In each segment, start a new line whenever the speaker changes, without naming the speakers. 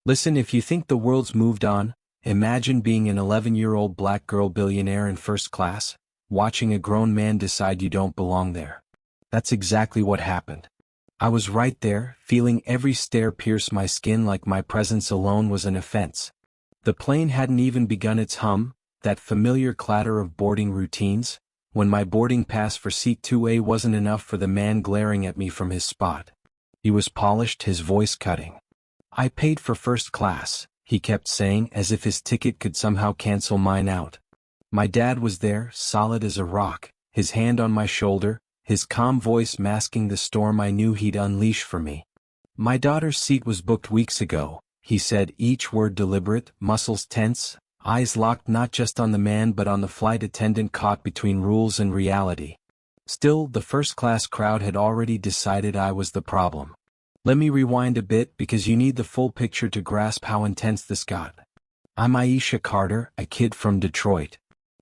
Listen, if you think the world's moved on, imagine being an 11-year-old black girl billionaire in first class, watching a grown man decide you don't belong there. That's exactly what happened. I was right there, feeling every stare pierce my skin like my presence alone was an offense. The plane hadn't even begun its hum, that familiar clatter of boarding routines, when my boarding pass for seat 2A wasn't enough for the man glaring at me from his spot. He was polished, his voice cutting. "I paid for first class," he kept saying, as if his ticket could somehow cancel mine out. My dad was there, solid as a rock, his hand on my shoulder, his calm voice masking the storm I knew he'd unleash for me. "My daughter's seat was booked weeks ago," he said, each word deliberate, muscles tense, eyes locked not just on the man but on the flight attendant caught between rules and reality. Still, the first-class crowd had already decided I was the problem. Let me rewind a bit because you need the full picture to grasp how intense this got. I'm Aisha Carter, a kid from Detroit.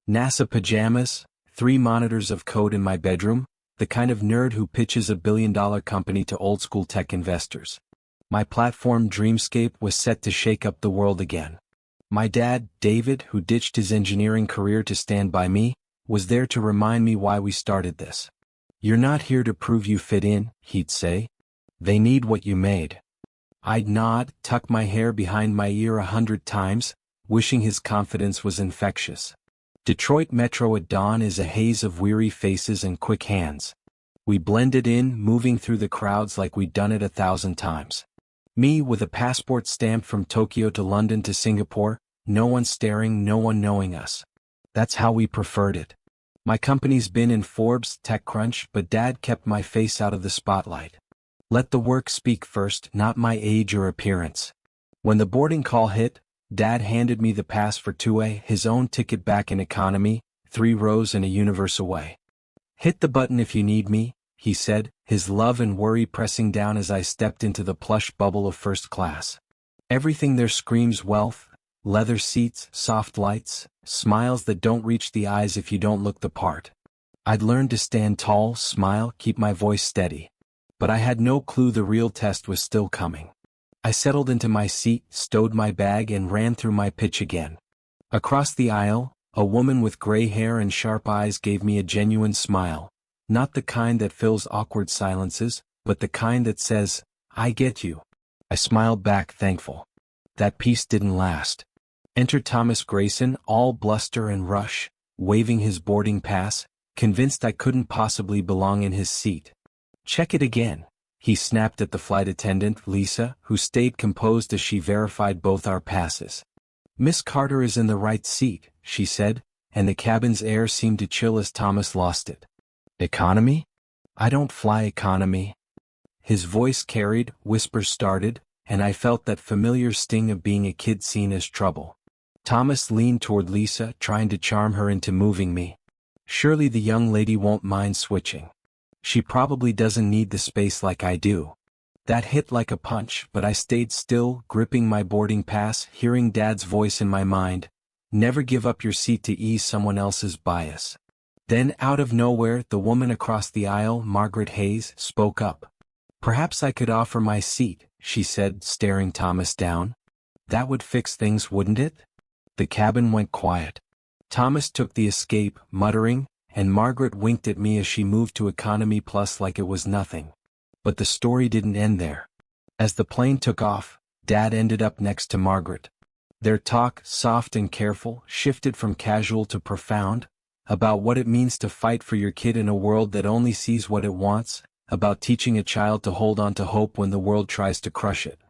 NASA pajamas, 3 monitors of code in my bedroom, the kind of nerd who pitches a billion-dollar company to old-school tech investors. My platform dreamscape was set to shake up the world again. My dad, David, who ditched his engineering career to stand by me, was there to remind me why we started this. "You're not here to prove you fit in," he'd say. "They need what you made." I'd nod, tuck my hair behind my ear 100 times, wishing his confidence was infectious. Detroit Metro at dawn is a haze of weary faces and quick hands. We blended in, moving through the crowds like we'd done it 1,000 times. Me with a passport stamped from Tokyo to London to Singapore, no one staring, no one knowing us. That's how we preferred it. My company's been in Forbes, TechCrunch, but Dad kept my face out of the spotlight. Let the work speak first, not my age or appearance. When the boarding call hit, Dad handed me the pass for 2A, his own ticket back in economy, 3 rows and a universe away. "Hit the button if you need me," he said, his love and worry pressing down as I stepped into the plush bubble of first class. Everything there screams wealth, leather seats, soft lights, smiles that don't reach the eyes if you don't look the part. I'd learned to stand tall, smile, keep my voice steady. But I had no clue the real test was still coming. I settled into my seat, stowed my bag and ran through my pitch again. Across the aisle, a woman with gray hair and sharp eyes gave me a genuine smile. Not the kind that fills awkward silences, but the kind that says, "I get you." I smiled back, thankful. That peace didn't last. Enter Thomas Grayson, all bluster and rush, waving his boarding pass, convinced I couldn't possibly belong in his seat. "Check it again," he snapped at the flight attendant, Lisa, who stayed composed as she verified both our passes. "Miss Carter is in the right seat," she said, and the cabin's air seemed to chill as Thomas lost it. "Economy? I don't fly economy." His voice carried, whispers started, and I felt that familiar sting of being a kid seen as trouble. Thomas leaned toward Lisa, trying to charm her into moving me. "Surely the young lady won't mind switching. She probably doesn't need the space like I do." That hit like a punch, but I stayed still, gripping my boarding pass, hearing Dad's voice in my mind. "Never give up your seat to ease someone else's bias." Then, out of nowhere, the woman across the aisle, Margaret Hayes, spoke up. "Perhaps I could offer my seat," she said, staring Thomas down. "That would fix things, wouldn't it?" The cabin went quiet. Thomas took the escape, muttering, and Margaret winked at me as she moved to Economy Plus like it was nothing. But the story didn't end there. As the plane took off, Dad ended up next to Margaret. Their talk, soft and careful, shifted from casual to profound, about what it means to fight for your kid in a world that only sees what it wants, about teaching a child to hold on to hope when the world tries to crush it.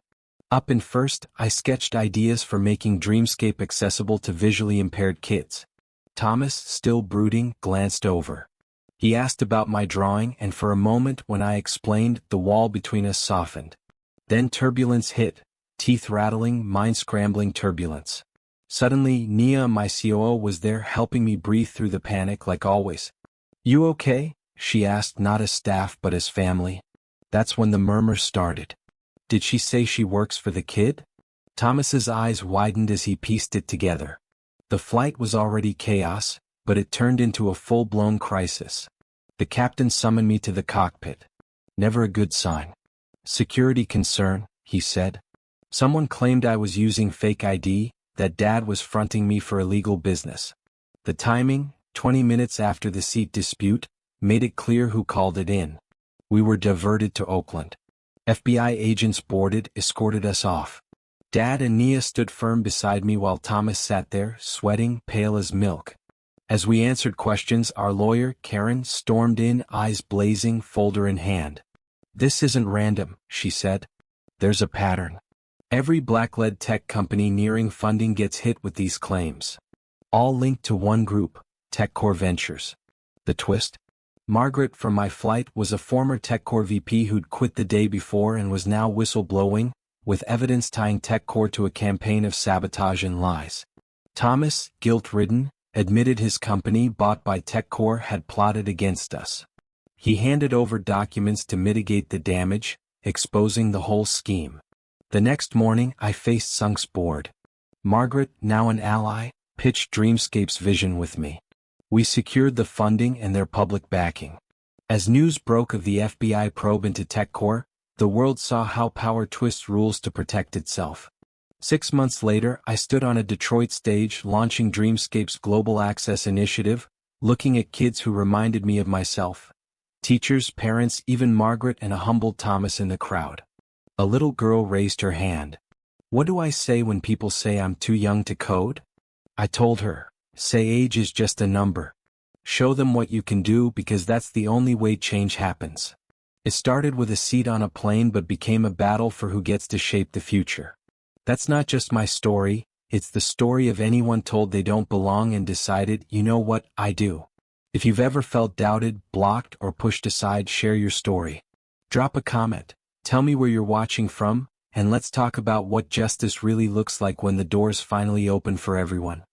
Up in first, I sketched ideas for making Dreamscape accessible to visually impaired kids. Thomas, still brooding, glanced over. He asked about my drawing, and for a moment when I explained, the wall between us softened. Then turbulence hit, teeth rattling, mind-scrambling turbulence. Suddenly, Nia, my COO, was there helping me breathe through the panic like always. "You okay?" she asked, not as staff but as family. That's when the murmurs started. "Did she say she works for the kid?" Thomas's eyes widened as he pieced it together. The flight was already chaos, but it turned into a full-blown crisis. The captain summoned me to the cockpit. Never a good sign. "Security concern," he said. Someone claimed I was using fake ID, that Dad was fronting me for illegal business. The timing, 20 minutes after the seat dispute, made it clear who called it in. We were diverted to Oakland. FBI agents boarded, escorted us off. Dad and Nia stood firm beside me while Thomas sat there, sweating, pale as milk. As we answered questions, our lawyer, Karen, stormed in, eyes blazing, folder in hand. "This isn't random," she said. "There's a pattern. Every black-led tech company nearing funding gets hit with these claims. All linked to one group, TechCore Ventures." The twist? Margaret from my flight was a former TechCore VP who'd quit the day before and was now whistleblowing, with evidence tying TechCore to a campaign of sabotage and lies. Thomas, guilt-ridden, admitted his company, bought by TechCore, had plotted against us. He handed over documents to mitigate the damage, exposing the whole scheme. The next morning, I faced Sunk's board. Margaret, now an ally, pitched Dreamscape's vision with me. We secured the funding and their public backing. As news broke of the FBI probe into TechCore, the world saw how power twists rules to protect itself. 6 months later, I stood on a Detroit stage launching Dreamscape's Global Access Initiative, looking at kids who reminded me of myself. Teachers, parents, even Margaret and a humbled Thomas in the crowd. A little girl raised her hand. "What do I say when people say I'm too young to code?" I told her, "Say age is just a number. Show them what you can do, because that's the only way change happens." It started with a seat on a plane but became a battle for who gets to shape the future. That's not just my story, it's the story of anyone told they don't belong and decided, "You know what, I do." If you've ever felt doubted, blocked, or pushed aside, share your story. Drop a comment, tell me where you're watching from, and let's talk about what justice really looks like when the doors finally open for everyone.